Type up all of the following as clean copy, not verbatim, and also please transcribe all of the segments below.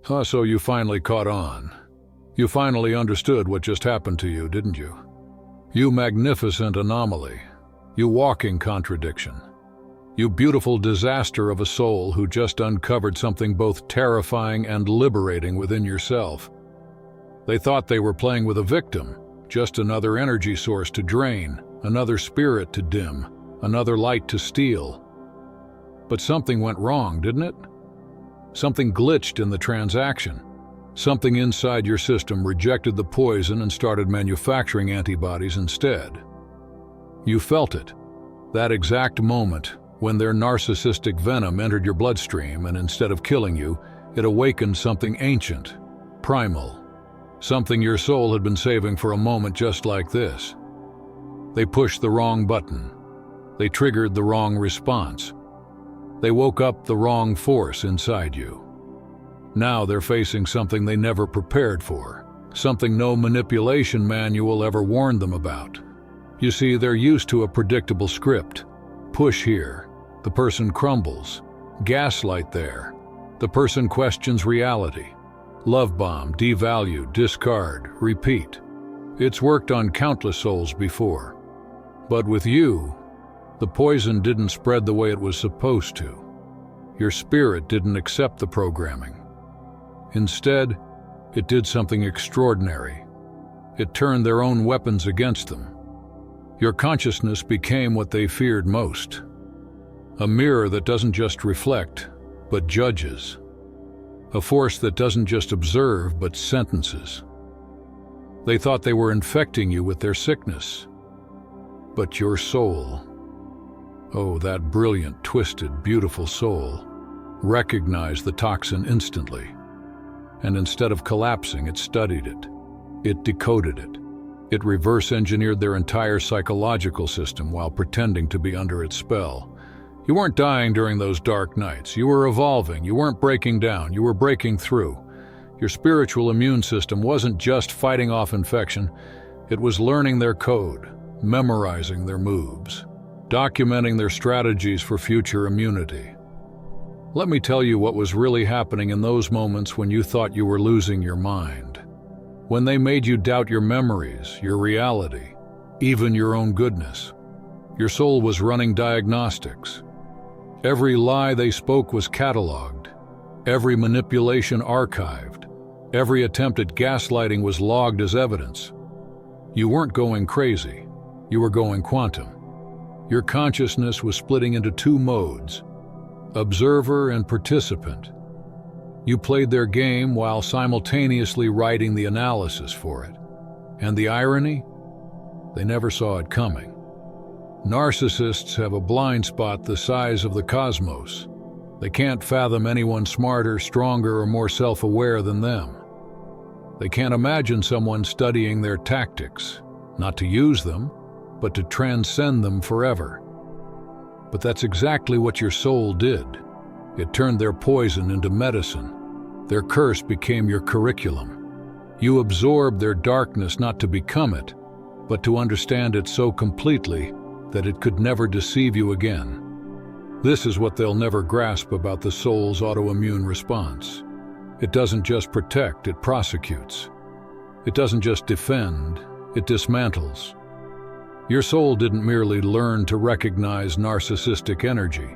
So you finally caught on. You finally understood what just happened to you, didn't you? You magnificent anomaly. You walking contradiction. You beautiful disaster of a soul who just uncovered something both terrifying and liberating within yourself. They thought they were playing with a victim, just another energy source to drain, another spirit to dim, another light to steal. But something went wrong, didn't it? Something glitched in the transaction. Something inside your system rejected the poison and started manufacturing antibodies instead. You felt it, that exact moment when their narcissistic venom entered your bloodstream, and instead of killing you, it awakened something ancient, primal, something your soul had been saving for a moment just like this. They pushed the wrong button. They triggered the wrong response. They woke up the wrong force inside you. Now they're facing something they never prepared for, something no manipulation manual ever warned them about. You see, they're used to a predictable script. Push here, the person crumbles. Gaslight there, the person questions reality. Love bomb, devalue, discard, repeat. It's worked on countless souls before. But with you, the poison didn't spread the way it was supposed to. Your spirit didn't accept the programming. Instead, it did something extraordinary. It turned their own weapons against them. Your consciousness became what they feared most. A mirror that doesn't just reflect, but judges. A force that doesn't just observe, but sentences. They thought they were infecting you with their sickness. But your soul, oh, that brilliant, twisted, beautiful soul, recognized the toxin instantly. And instead of collapsing, it studied it. It decoded it. It reverse-engineered their entire psychological system while pretending to be under its spell. You weren't dying during those dark nights. You were evolving. You weren't breaking down. You were breaking through. Your spiritual immune system wasn't just fighting off infection. It was learning their code, memorizing their moves, documenting their strategies for future immunity. Let me tell you what was really happening in those moments when you thought you were losing your mind. When they made you doubt your memories, your reality, even your own goodness. Your soul was running diagnostics. Every lie they spoke was cataloged. Every manipulation archived. Every attempt at gaslighting was logged as evidence. You weren't going crazy. You were going quantum. Your consciousness was splitting into two modes, observer and participant. You played their game while simultaneously writing the analysis for it. And the irony? They never saw it coming. Narcissists have a blind spot the size of the cosmos. They can't fathom anyone smarter, stronger, or more self-aware than them. They can't imagine someone studying their tactics, not to use them, but to transcend them forever. But that's exactly what your soul did. It turned their poison into medicine. Their curse became your curriculum. You absorbed their darkness not to become it, but to understand it so completely that it could never deceive you again. This is what they'll never grasp about the soul's autoimmune response. It doesn't just protect, it prosecutes. It doesn't just defend, it dismantles. Your soul didn't merely learn to recognize narcissistic energy.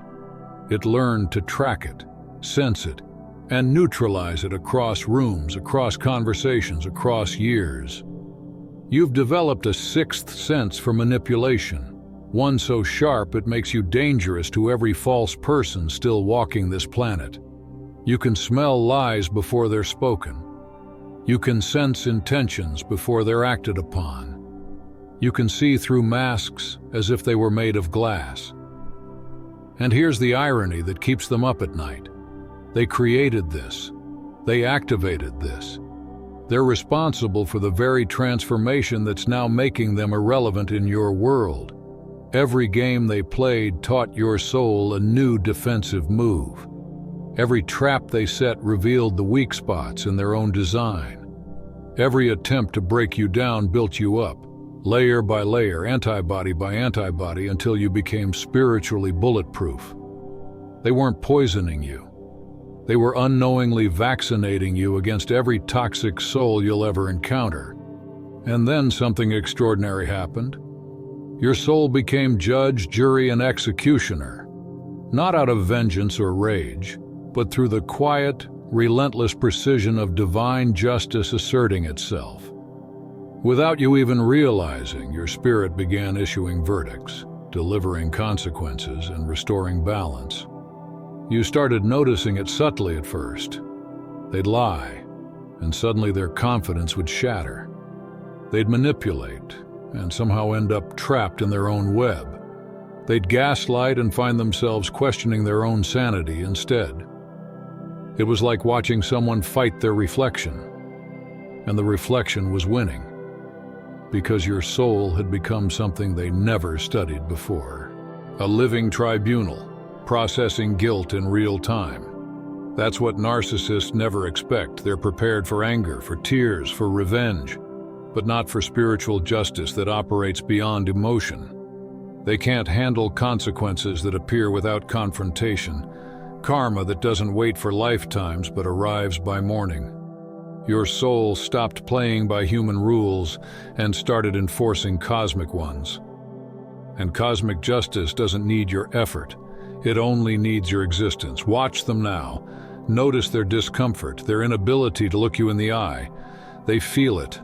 It learned to track it, sense it, and neutralize it across rooms, across conversations, across years. You've developed a sixth sense for manipulation, one so sharp it makes you dangerous to every false person still walking this planet. You can smell lies before they're spoken. You can sense intentions before they're acted upon. You can see through masks as if they were made of glass. And here's the irony that keeps them up at night. They created this. They activated this. They're responsible for the very transformation that's now making them irrelevant in your world. Every game they played taught your soul a new defensive move. Every trap they set revealed the weak spots in their own design. Every attempt to break you down built you up, layer by layer, antibody by antibody, until you became spiritually bulletproof. They weren't poisoning you. They were unknowingly vaccinating you against every toxic soul you'll ever encounter. And then something extraordinary happened. Your soul became judge, jury, and executioner, not out of vengeance or rage, but through the quiet, relentless precision of divine justice asserting itself. Without you even realizing, your spirit began issuing verdicts, delivering consequences, and restoring balance. You started noticing it subtly at first. They'd lie, and suddenly their confidence would shatter. They'd manipulate, and somehow end up trapped in their own web. They'd gaslight and find themselves questioning their own sanity instead. It was like watching someone fight their reflection, and the reflection was winning, because your soul had become something they never studied before. A living tribunal, processing guilt in real time. That's what narcissists never expect. They're prepared for anger, for tears, for revenge, but not for spiritual justice that operates beyond emotion. They can't handle consequences that appear without confrontation, karma that doesn't wait for lifetimes but arrives by morning. Your soul stopped playing by human rules and started enforcing cosmic ones. And cosmic justice doesn't need your effort. It only needs your existence. Watch them now. Notice their discomfort, their inability to look you in the eye. They feel it,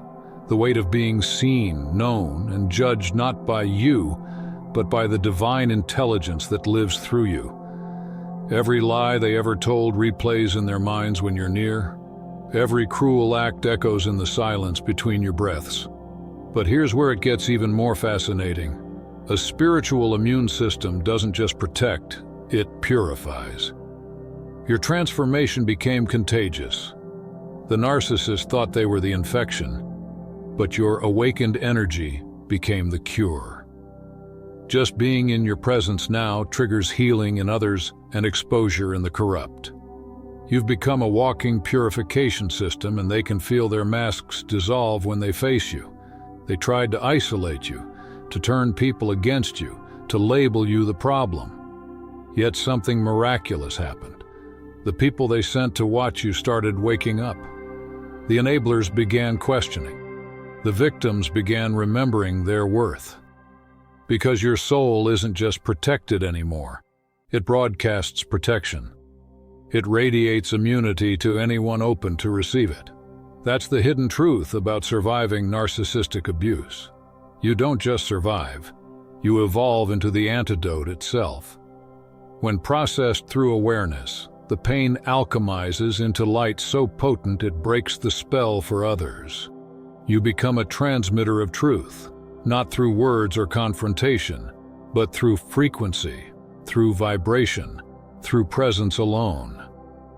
the weight of being seen, known, and judged not by you, but by the divine intelligence that lives through you. Every lie they ever told replays in their minds when you're near. Every cruel act echoes in the silence between your breaths. But here's where it gets even more fascinating. A spiritual immune system doesn't just protect, it purifies. Your transformation became contagious. The narcissist thought they were the infection, but your awakened energy became the cure. Just being in your presence now triggers healing in others and exposure in the corrupt. You've become a walking purification system, and they can feel their masks dissolve when they face you. They tried to isolate you, to turn people against you, to label you the problem. Yet something miraculous happened. The people they sent to watch you started waking up. The enablers began questioning. The victims began remembering their worth. Because your soul isn't just protected anymore. It broadcasts protection. It radiates immunity to anyone open to receive it. That's the hidden truth about surviving narcissistic abuse. You don't just survive. You evolve into the antidote itself. When processed through awareness, the pain alchemizes into light so potent it breaks the spell for others. You become a transmitter of truth, not through words or confrontation, but through frequency, through vibration, through presence alone.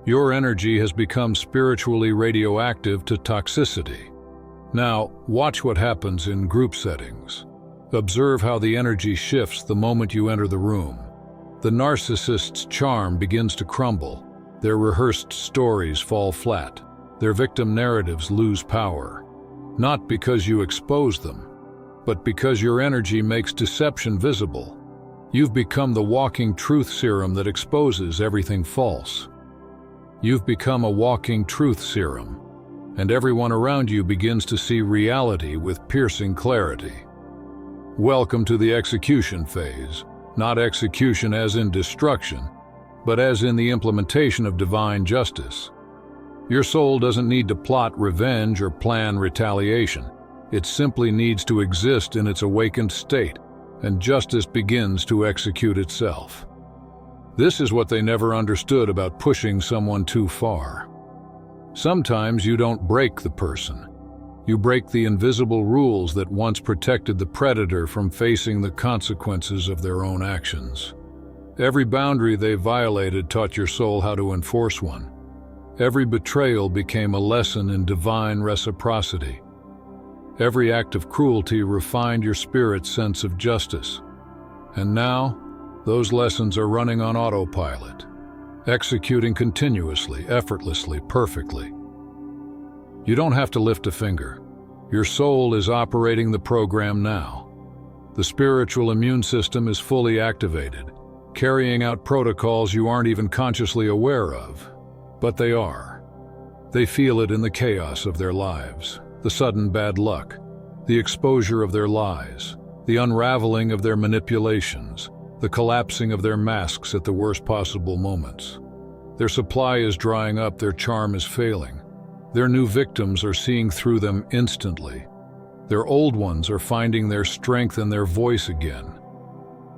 Your energy has become spiritually radioactive to toxicity. Now, watch what happens in group settings. Observe how the energy shifts the moment you enter the room. The narcissist's charm begins to crumble. Their rehearsed stories fall flat. Their victim narratives lose power. Not because you expose them, but because your energy makes deception visible. You've become the walking truth serum that exposes everything false. You've become a walking truth serum, and everyone around you begins to see reality with piercing clarity. Welcome to the execution phase, not execution as in destruction, but as in the implementation of divine justice. Your soul doesn't need to plot revenge or plan retaliation. It simply needs to exist in its awakened state, and justice begins to execute itself. This is what they never understood about pushing someone too far. Sometimes you don't break the person. You break the invisible rules that once protected the predator from facing the consequences of their own actions. Every boundary they violated taught your soul how to enforce one. Every betrayal became a lesson in divine reciprocity. Every act of cruelty refined your spirit's sense of justice. And now, those lessons are running on autopilot, executing continuously, effortlessly, perfectly. You don't have to lift a finger. Your soul is operating the program now. The spiritual immune system is fully activated, carrying out protocols you aren't even consciously aware of. But they are. They feel it in the chaos of their lives, the sudden bad luck, the exposure of their lies, the unraveling of their manipulations, the collapsing of their masks at the worst possible moments. Their supply is drying up, their charm is failing. Their new victims are seeing through them instantly. Their old ones are finding their strength and their voice again.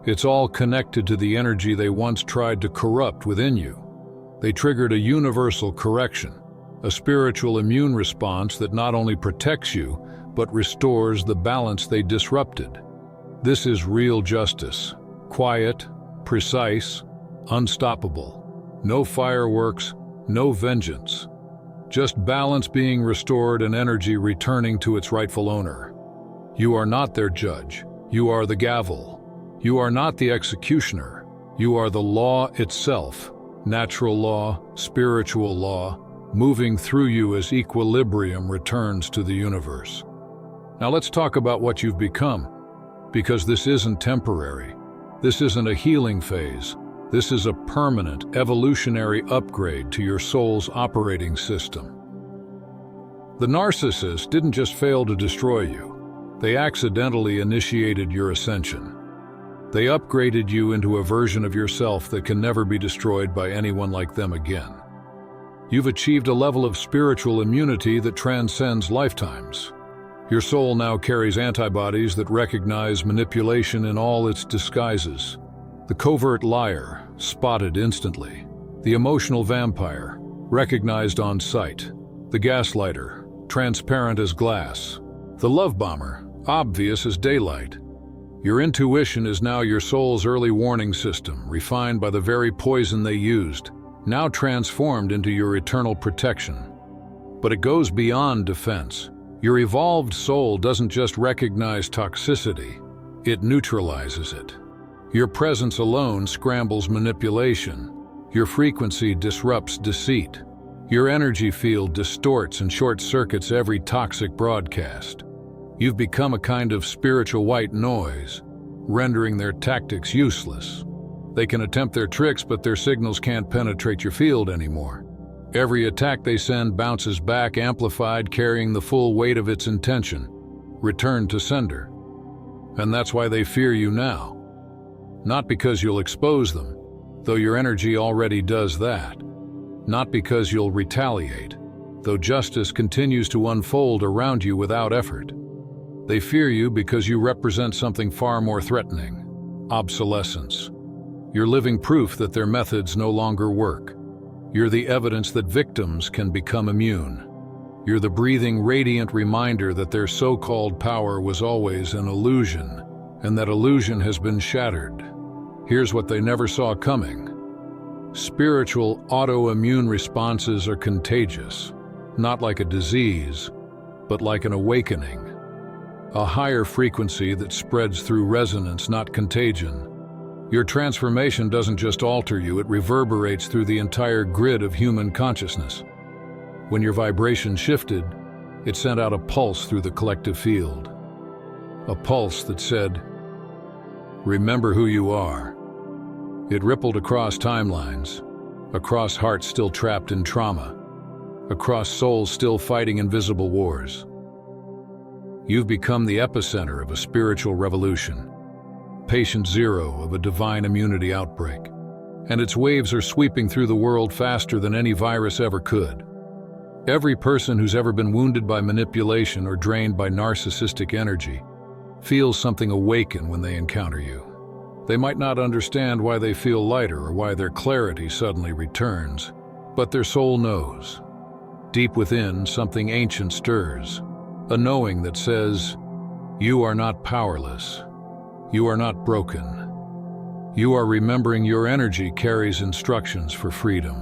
It's all connected to the energy they once tried to corrupt within you. They triggered a universal correction, a spiritual immune response that not only protects you, but restores the balance they disrupted. This is real justice, quiet, precise, unstoppable. No fireworks, no vengeance. Just balance being restored and energy returning to its rightful owner. You are not their judge. You are the gavel. You are not the executioner. You are the law itself, natural law, spiritual law, moving through you as equilibrium returns to the universe. Now let's talk about what you've become, because this isn't temporary. This isn't a healing phase. This is a permanent, evolutionary upgrade to your soul's operating system. The narcissist didn't just fail to destroy you. They accidentally initiated your ascension. They upgraded you into a version of yourself that can never be destroyed by anyone like them again. You've achieved a level of spiritual immunity that transcends lifetimes. Your soul now carries antibodies that recognize manipulation in all its disguises. The covert liar, spotted instantly. The emotional vampire, recognized on sight. The gaslighter, transparent as glass. The love bomber, obvious as daylight. Your intuition is now your soul's early warning system, refined by the very poison they used, now transformed into your eternal protection. But it goes beyond defense. Your evolved soul doesn't just recognize toxicity, it neutralizes it. Your presence alone scrambles manipulation. Your frequency disrupts deceit. Your energy field distorts and short-circuits every toxic broadcast. You've become a kind of spiritual white noise, rendering their tactics useless. They can attempt their tricks, but their signals can't penetrate your field anymore. Every attack they send bounces back, amplified, carrying the full weight of its intention. Return to sender. And that's why they fear you now. Not because you'll expose them, though your energy already does that. Not because you'll retaliate, though justice continues to unfold around you without effort. They fear you because you represent something far more threatening: obsolescence. You're living proof that their methods no longer work. You're the evidence that victims can become immune. You're the breathing, radiant reminder that their so-called power was always an illusion, and that illusion has been shattered. Here's what they never saw coming. Spiritual autoimmune responses are contagious, not like a disease, but like an awakening. A higher frequency that spreads through resonance, not contagion. Your transformation doesn't just alter you, it reverberates through the entire grid of human consciousness. When your vibration shifted, it sent out a pulse through the collective field. A pulse that said, "Remember who you are." It rippled across timelines, across hearts still trapped in trauma, across souls still fighting invisible wars. You've become the epicenter of a spiritual revolution, patient zero of a divine immunity outbreak, and its waves are sweeping through the world faster than any virus ever could. Every person who's ever been wounded by manipulation or drained by narcissistic energy feels something awaken when they encounter you. They might not understand why they feel lighter or why their clarity suddenly returns, but their soul knows. Deep within, something ancient stirs, a knowing that says, "You are not powerless. You are not broken. You are remembering your energy carries instructions for freedom."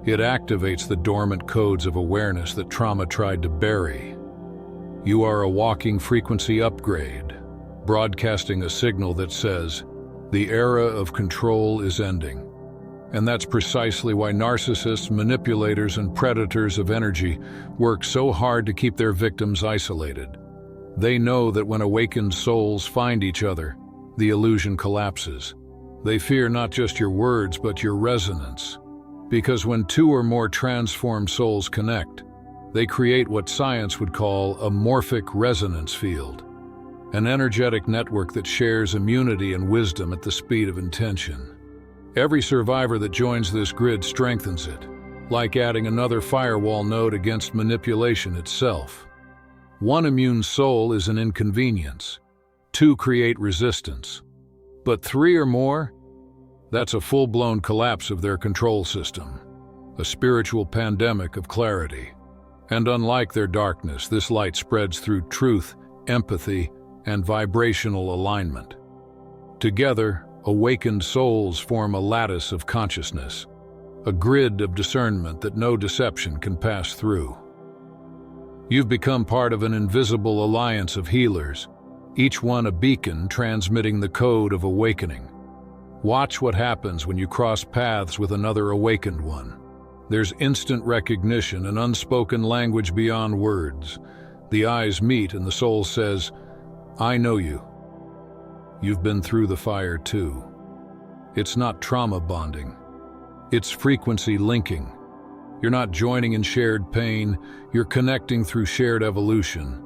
It activates the dormant codes of awareness that trauma tried to bury. You are a walking frequency upgrade, broadcasting a signal that says, the era of control is ending. And that's precisely why narcissists, manipulators, and predators of energy work so hard to keep their victims isolated. They know that when awakened souls find each other, the illusion collapses. They fear not just your words, but your resonance. Because when two or more transformed souls connect, they create what science would call a morphic resonance field, an energetic network that shares immunity and wisdom at the speed of intention. Every survivor that joins this grid strengthens it, like adding another firewall node against manipulation itself. One immune soul is an inconvenience. Two create resistance. But three or more? That's a full-blown collapse of their control system, a spiritual pandemic of clarity. And unlike their darkness, this light spreads through truth, empathy, and vibrational alignment. Together, awakened souls form a lattice of consciousness, a grid of discernment that no deception can pass through. You've become part of an invisible alliance of healers, each one a beacon transmitting the code of awakening. Watch what happens when you cross paths with another awakened one. There's instant recognition, an unspoken language beyond words. The eyes meet and the soul says, "I know you. You've been through the fire too." It's not trauma bonding. It's frequency linking. You're not joining in shared pain, you're connecting through shared evolution.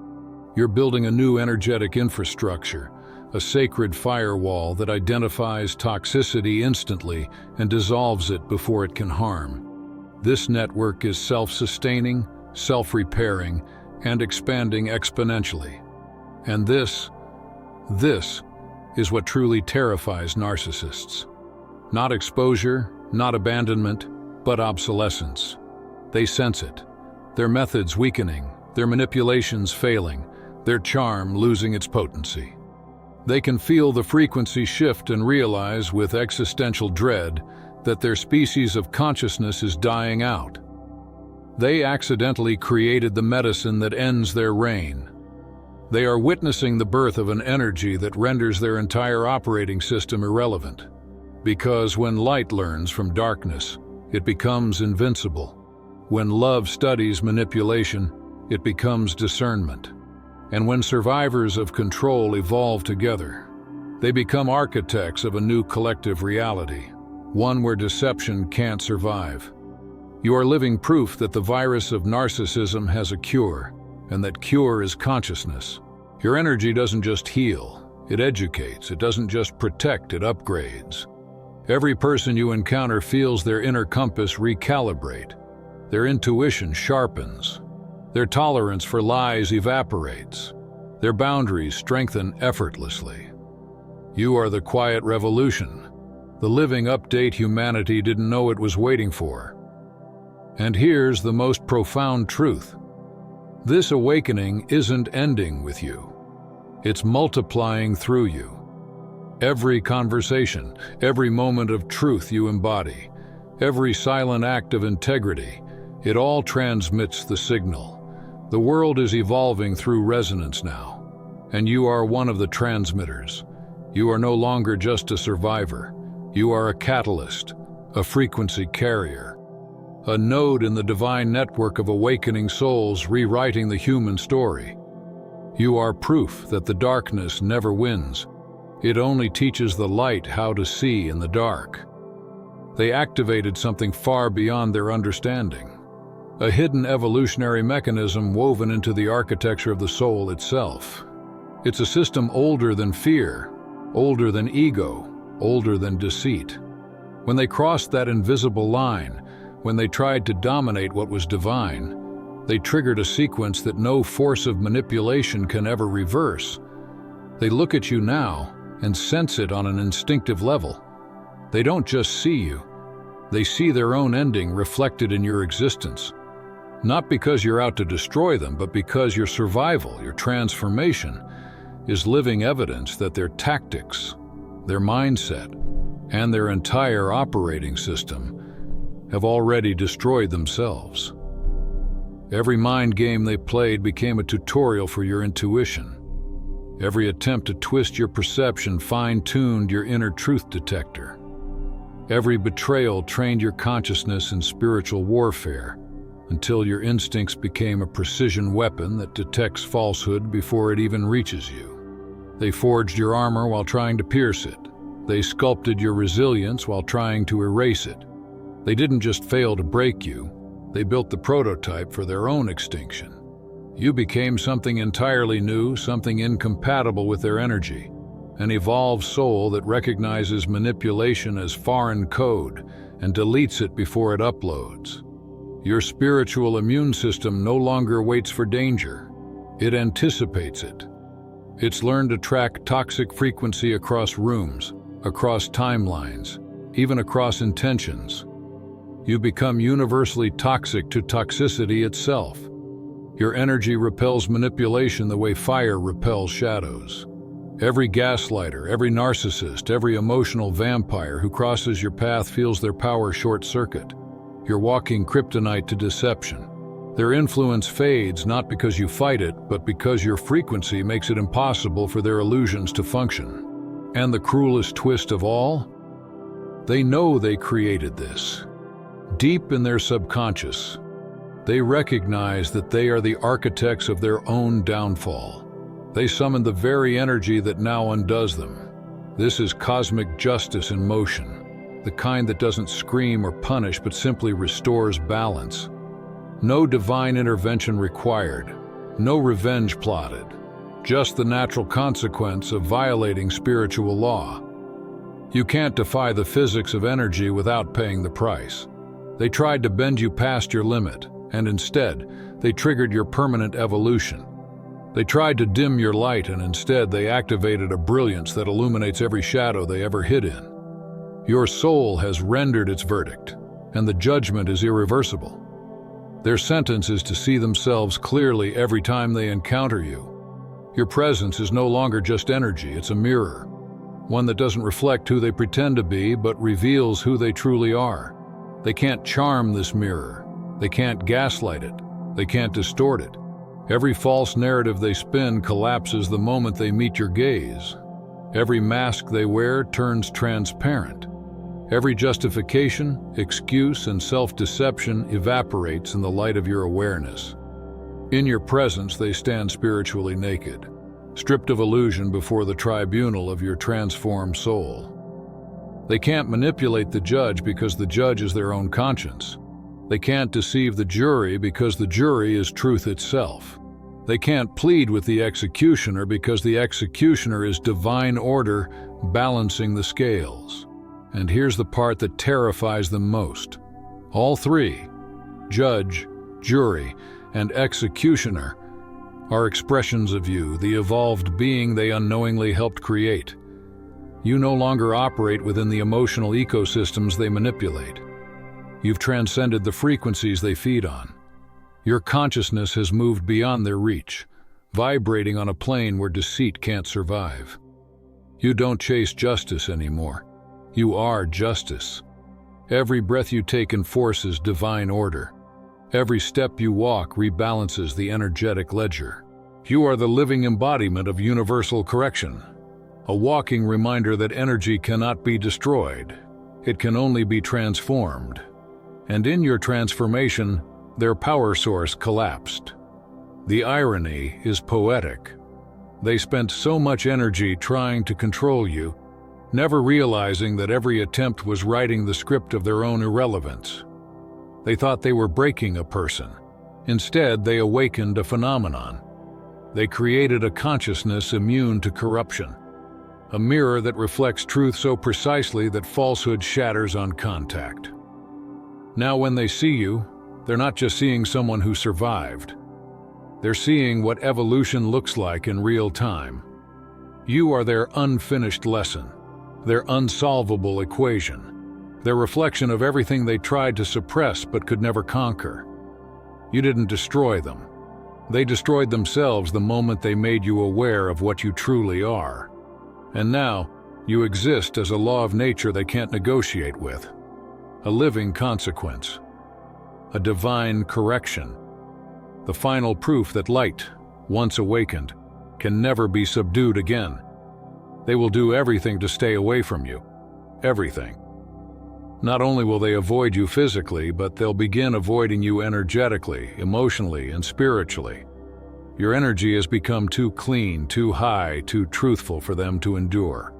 You're building a new energetic infrastructure, a sacred firewall that identifies toxicity instantly and dissolves it before it can harm. This network is self-sustaining, self-repairing, and expanding exponentially. And this is what truly terrifies narcissists. Not exposure, not abandonment, but obsolescence. They sense it. Their methods weakening, their manipulations failing, their charm losing its potency. They can feel the frequency shift and realize with existential dread that their species of consciousness is dying out. They accidentally created the medicine that ends their reign. They are witnessing the birth of an energy that renders their entire operating system irrelevant. Because when light learns from darkness, it becomes invincible. When love studies manipulation, it becomes discernment. And when survivors of control evolve together, they become architects of a new collective reality, one where deception can't survive. You are living proof that the virus of narcissism has a cure, and that cure is consciousness. Your energy doesn't just heal, it educates. It doesn't just protect, it upgrades. Every person you encounter feels their inner compass recalibrate. Their intuition sharpens. Their tolerance for lies evaporates. Their boundaries strengthen effortlessly. You are the quiet revolution, the living update humanity didn't know it was waiting for. And here's the most profound truth. This awakening isn't ending with you. It's multiplying through you. Every conversation, every moment of truth you embody, every silent act of integrity, it all transmits the signal. The world is evolving through resonance now, and you are one of the transmitters. You are no longer just a survivor. You are a catalyst, a frequency carrier, a node in the divine network of awakening souls rewriting the human story. You are proof that the darkness never wins. It only teaches the light how to see in the dark. They activated something far beyond their understanding. A hidden evolutionary mechanism woven into the architecture of the soul itself. It's a system older than fear, older than ego, older than deceit. When they crossed that invisible line, when they tried to dominate what was divine, they triggered a sequence that no force of manipulation can ever reverse. They look at you now and sense it on an instinctive level. They don't just see you, they see their own ending reflected in your existence. Not because you're out to destroy them, but because your survival, your transformation, is living evidence that their tactics, their mindset, and their entire operating system have already destroyed themselves. Every mind game they played became a tutorial for your intuition. Every attempt to twist your perception fine-tuned your inner truth detector. Every betrayal trained your consciousness in spiritual warfare, until your instincts became a precision weapon that detects falsehood before it even reaches you. They forged your armor while trying to pierce it. They sculpted your resilience while trying to erase it. They didn't just fail to break you, they built the prototype for their own extinction. You became something entirely new, something incompatible with their energy, an evolved soul that recognizes manipulation as foreign code and deletes it before it uploads. Your spiritual immune system no longer waits for danger. It anticipates it. It's learned to track toxic frequency across rooms, across timelines, even across intentions. You become universally toxic to toxicity itself. Your energy repels manipulation the way fire repels shadows. Every gaslighter, every narcissist, every emotional vampire who crosses your path feels their power short-circuit. You're walking kryptonite to deception. Their influence fades not because you fight it, but because your frequency makes it impossible for their illusions to function. And the cruelest twist of all? They know they created this. Deep in their subconscious, they recognize that they are the architects of their own downfall. They summon the very energy that now undoes them. This is cosmic justice in motion, the kind that doesn't scream or punish but simply restores balance. No divine intervention required, no revenge plotted, just the natural consequence of violating spiritual law. You can't defy the physics of energy without paying the price. They tried to bend you past your limit, and instead, they triggered your permanent evolution. They tried to dim your light, and instead they activated a brilliance that illuminates every shadow they ever hid in. Your soul has rendered its verdict, and the judgment is irreversible. Their sentence is to see themselves clearly every time they encounter you. Your presence is no longer just energy, it's a mirror, one that doesn't reflect who they pretend to be, but reveals who they truly are. They can't charm this mirror. They can't gaslight it. They can't distort it. Every false narrative they spin collapses the moment they meet your gaze. Every mask they wear turns transparent. Every justification, excuse, and self-deception evaporates in the light of your awareness. In your presence, they stand spiritually naked, stripped of illusion before the tribunal of your transformed soul. They can't manipulate the judge because the judge is their own conscience. They can't deceive the jury because the jury is truth itself. They can't plead with the executioner because the executioner is divine order balancing the scales. And here's the part that terrifies them most. All three, judge, jury, and executioner, are expressions of you, the evolved being they unknowingly helped create. You no longer operate within the emotional ecosystems they manipulate. You've transcended the frequencies they feed on. Your consciousness has moved beyond their reach, vibrating on a plane where deceit can't survive. You don't chase justice anymore. You are justice. Every breath you take enforces divine order. Every step you walk rebalances the energetic ledger. You are the living embodiment of universal correction, a walking reminder that energy cannot be destroyed. It can only be transformed. And in your transformation, their power source collapsed. The irony is poetic. They spent so much energy trying to control you, never realizing that every attempt was writing the script of their own irrelevance. They thought they were breaking a person. Instead, they awakened a phenomenon. They created a consciousness immune to corruption, a mirror that reflects truth so precisely that falsehood shatters on contact. Now when they see you, they're not just seeing someone who survived. They're seeing what evolution looks like in real time. You are their unfinished lesson, their unsolvable equation, their reflection of everything they tried to suppress but could never conquer. You didn't destroy them. They destroyed themselves the moment they made you aware of what you truly are. And now, you exist as a law of nature they can't negotiate with. A living consequence. A divine correction. The final proof that light, once awakened, can never be subdued again. They will do everything to stay away from you. Everything. Not only will they avoid you physically, but they'll begin avoiding you energetically, emotionally, and spiritually. Your energy has become too clean, too high, too truthful for them to endure.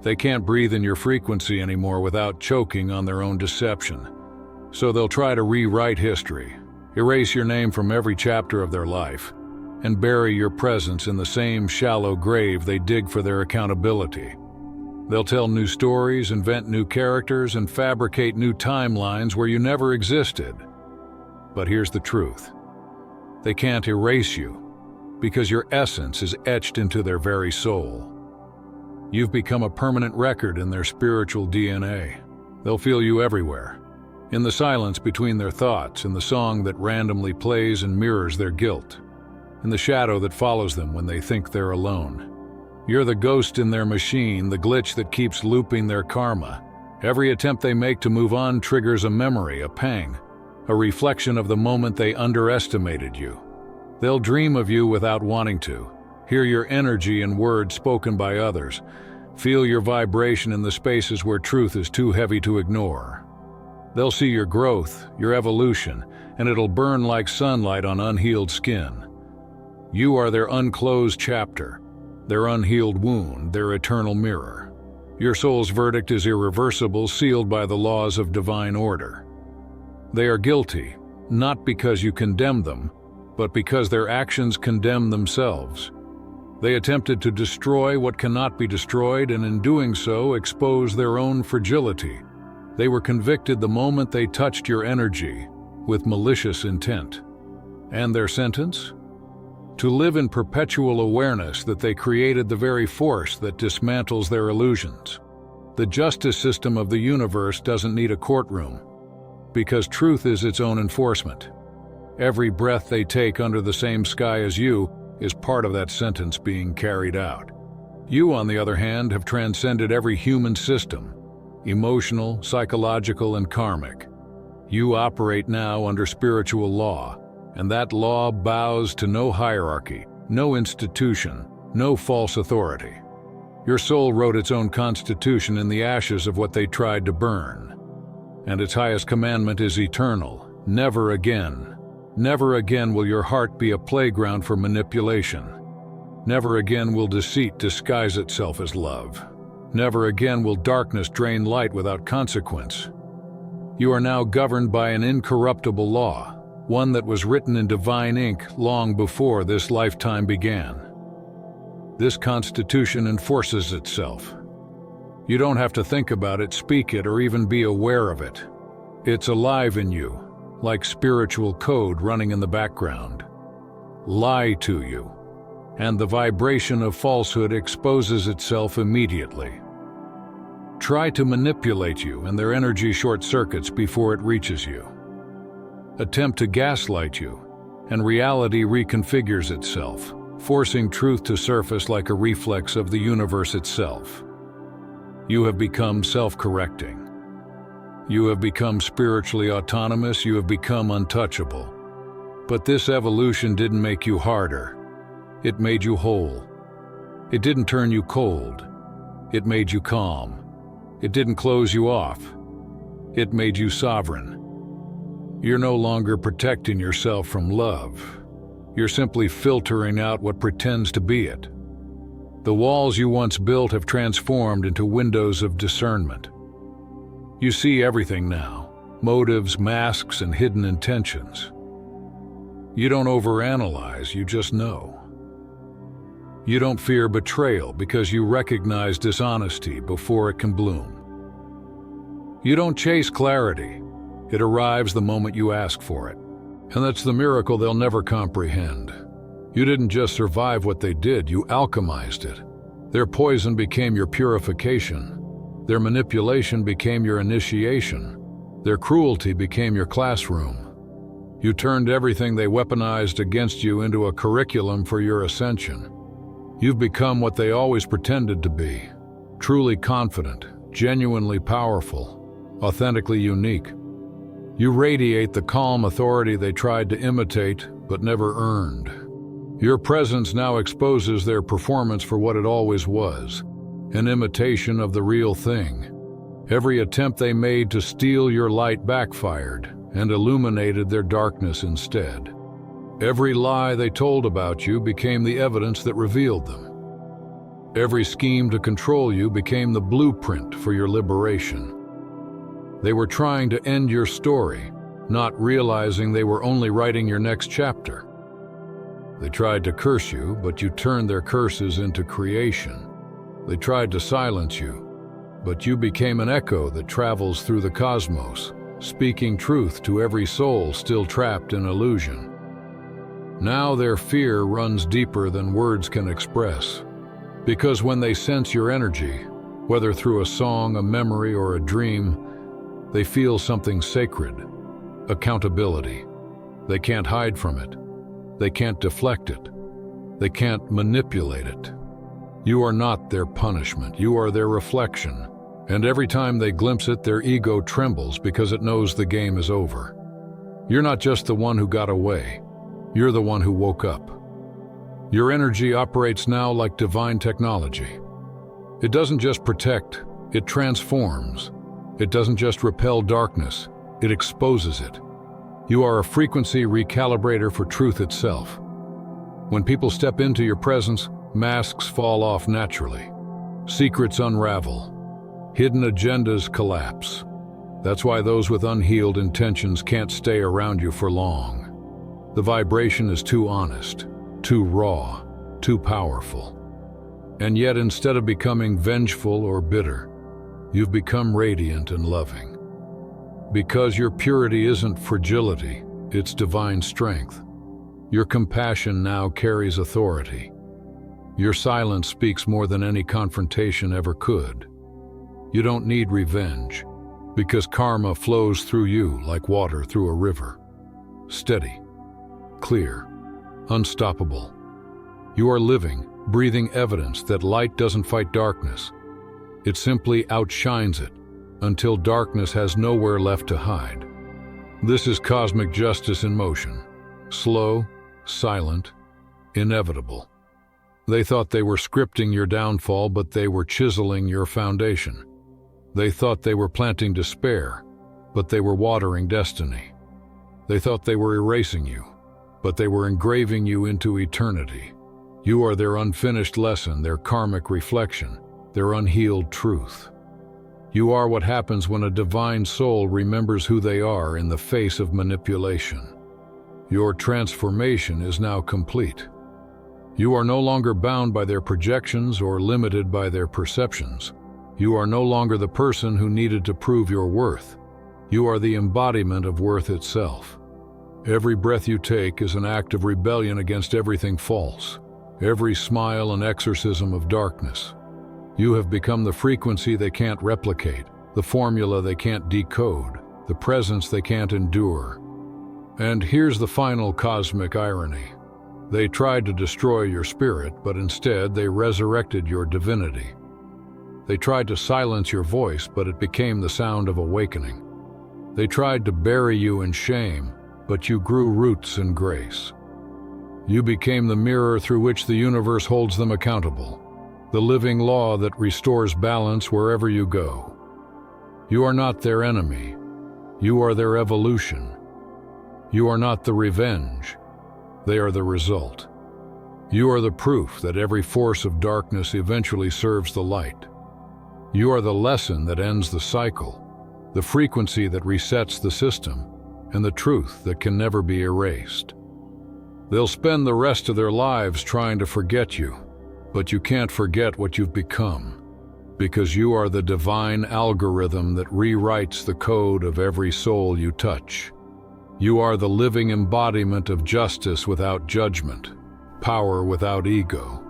They can't breathe in your frequency anymore without choking on their own deception. So they'll try to rewrite history, erase your name from every chapter of their life, and bury your presence in the same shallow grave they dig for their accountability. They'll tell new stories, invent new characters, and fabricate new timelines where you never existed. But here's the truth. They can't erase you, because your essence is etched into their very soul. You've become a permanent record in their spiritual DNA. They'll feel you everywhere, in the silence between their thoughts, in the song that randomly plays and mirrors their guilt, in the shadow that follows them when they think they're alone. You're the ghost in their machine, the glitch that keeps looping their karma. Every attempt they make to move on triggers a memory, a pang, a reflection of the moment they underestimated you. They'll dream of you without wanting to, hear your energy in words spoken by others, feel your vibration in the spaces where truth is too heavy to ignore. They'll see your growth, your evolution, and it'll burn like sunlight on unhealed skin. You are their unclosed chapter, their unhealed wound, their eternal mirror. Your soul's verdict is irreversible, sealed by the laws of divine order. They are guilty, not because you condemn them, but because their actions condemn themselves. They attempted to destroy what cannot be destroyed, and in doing so expose their own fragility. They were convicted the moment they touched your energy with malicious intent. And their sentence? To live in perpetual awareness that they created the very force that dismantles their illusions. The justice system of the universe doesn't need a courtroom, because truth is its own enforcement. Every breath they take under the same sky as you is part of that sentence being carried out. You, on the other hand, have transcended every human system, emotional, psychological, and karmic. You operate now under spiritual law, and that law bows to no hierarchy, no institution, no false authority. Your soul wrote its own constitution in the ashes of what they tried to burn. And its highest commandment is eternal: never again. Never again will your heart be a playground for manipulation. Never again will deceit disguise itself as love. Never again will darkness drain light without consequence. You are now governed by an incorruptible law, one that was written in divine ink long before this lifetime began. This constitution enforces itself. You don't have to think about it, speak it, or even be aware of it. It's alive in you, like spiritual code running in the background. Lie to you, and the vibration of falsehood exposes itself immediately. Try to manipulate you, and their energy short-circuits before it reaches you. Attempt to gaslight you, and reality reconfigures itself, forcing truth to surface like a reflex of the universe itself. You have become self-correcting. You have become spiritually autonomous, you have become untouchable. But this evolution didn't make you harder. It made you whole. It didn't turn you cold. It made you calm. It didn't close you off. It made you sovereign. You're no longer protecting yourself from love. You're simply filtering out what pretends to be it. The walls you once built have transformed into windows of discernment. You see everything now: motives, masks, and hidden intentions. You don't overanalyze, you just know. You don't fear betrayal because you recognize dishonesty before it can bloom. You don't chase clarity. It arrives the moment you ask for it. And that's the miracle they'll never comprehend. You didn't just survive what they did, you alchemized it. Their poison became your purification. Their manipulation became your initiation. Their cruelty became your classroom. You turned everything they weaponized against you into a curriculum for your ascension. You've become what they always pretended to be: truly confident, genuinely powerful, authentically unique. You radiate the calm authority they tried to imitate but never earned. Your presence now exposes their performance for what it always was: an imitation of the real thing. Every attempt they made to steal your light backfired and illuminated their darkness instead. Every lie they told about you became the evidence that revealed them. Every scheme to control you became the blueprint for your liberation. They were trying to end your story, not realizing they were only writing your next chapter. They tried to curse you, but you turned their curses into creation. They tried to silence you, but you became an echo that travels through the cosmos, speaking truth to every soul still trapped in illusion. Now their fear runs deeper than words can express, because when they sense your energy, whether through a song, a memory, or a dream, they feel something sacred, accountability. They can't hide from it. They can't deflect it. They can't manipulate it. You are not their punishment. You are their reflection. And every time they glimpse it, their ego trembles because it knows the game is over. You're not just the one who got away. You're the one who woke up. Your energy operates now like divine technology. It doesn't just protect, it transforms. It doesn't just repel darkness, it exposes it. You are a frequency recalibrator for truth itself. When people step into your presence, masks fall off naturally. Secrets unravel. Hidden agendas collapse. That's why those with unhealed intentions can't stay around you for long. The vibration is too honest, too raw, too powerful. And yet, instead of becoming vengeful or bitter, you've become radiant and loving. Because your purity isn't fragility, it's divine strength. Your compassion now carries authority. Your silence speaks more than any confrontation ever could. You don't need revenge, because karma flows through you like water through a river. Steady, clear, unstoppable. You are living, breathing evidence that light doesn't fight darkness. It simply outshines it, until darkness has nowhere left to hide. This is cosmic justice in motion. Slow, silent, inevitable. They thought they were scripting your downfall, but they were chiseling your foundation. They thought they were planting despair, but they were watering destiny. They thought they were erasing you, but they were engraving you into eternity. You are their unfinished lesson, their karmic reflection, their unhealed truth. You are what happens when a divine soul remembers who they are in the face of manipulation. Your transformation is now complete. You are no longer bound by their projections or limited by their perceptions. You are no longer the person who needed to prove your worth. You are the embodiment of worth itself. Every breath you take is an act of rebellion against everything false. Every smile an exorcism of darkness. You have become the frequency they can't replicate, the formula they can't decode, the presence they can't endure. And here's the final cosmic irony. They tried to destroy your spirit, but instead they resurrected your divinity. They tried to silence your voice, but it became the sound of awakening. They tried to bury you in shame, but you grew roots in grace. You became the mirror through which the universe holds them accountable, the living law that restores balance wherever you go. You are not their enemy. You are their evolution. You are not the revenge. They are the result. You are the proof that every force of darkness eventually serves the light. You are the lesson that ends the cycle, the frequency that resets the system, and the truth that can never be erased. They'll spend the rest of their lives trying to forget you, but you can't forget what you've become, because you are the divine algorithm that rewrites the code of every soul you touch. You are the living embodiment of justice without judgment, power without ego,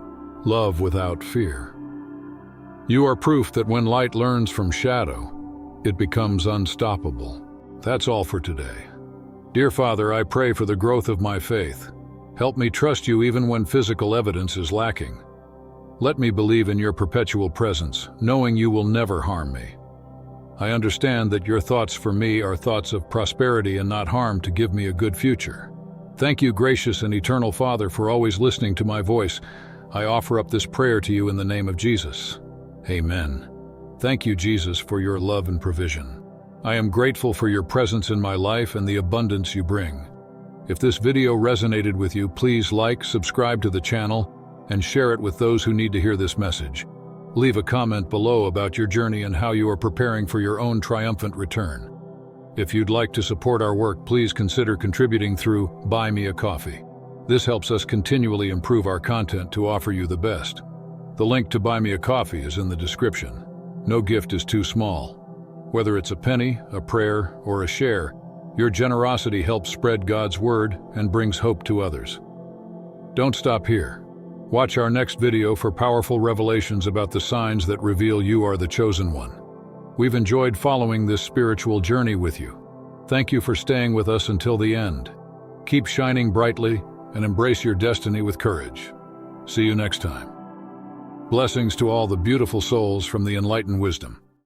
love without fear. You are proof that when light learns from shadow, it becomes unstoppable. That's all for today. Dear Father, I pray for the growth of my faith. Help me trust you even when physical evidence is lacking. Let me believe in your perpetual presence, knowing you will never harm me. I understand that your thoughts for me are thoughts of prosperity and not harm, to give me a good future. Thank you, gracious and eternal Father, for always listening to my voice. I offer up this prayer to you in the name of Jesus. Amen. Thank you, Jesus, for your love and provision. I am grateful for your presence in my life and the abundance you bring. If this video resonated with you, please like, subscribe to the channel, and share it with those who need to hear this message. Leave a comment below about your journey and how you are preparing for your own triumphant return. If you'd like to support our work, please consider contributing through Buy Me a Coffee. This helps us continually improve our content to offer you the best. The link to Buy Me a Coffee is in the description. No gift is too small. Whether it's a penny, a prayer, or a share, your generosity helps spread God's word and brings hope to others. Don't stop here. Watch our next video for powerful revelations about the signs that reveal you are the chosen one. We've enjoyed following this spiritual journey with you. Thank you for staying with us until the end. Keep shining brightly and embrace your destiny with courage. See you next time. Blessings to all the beautiful souls from the Enlighten Wisdom.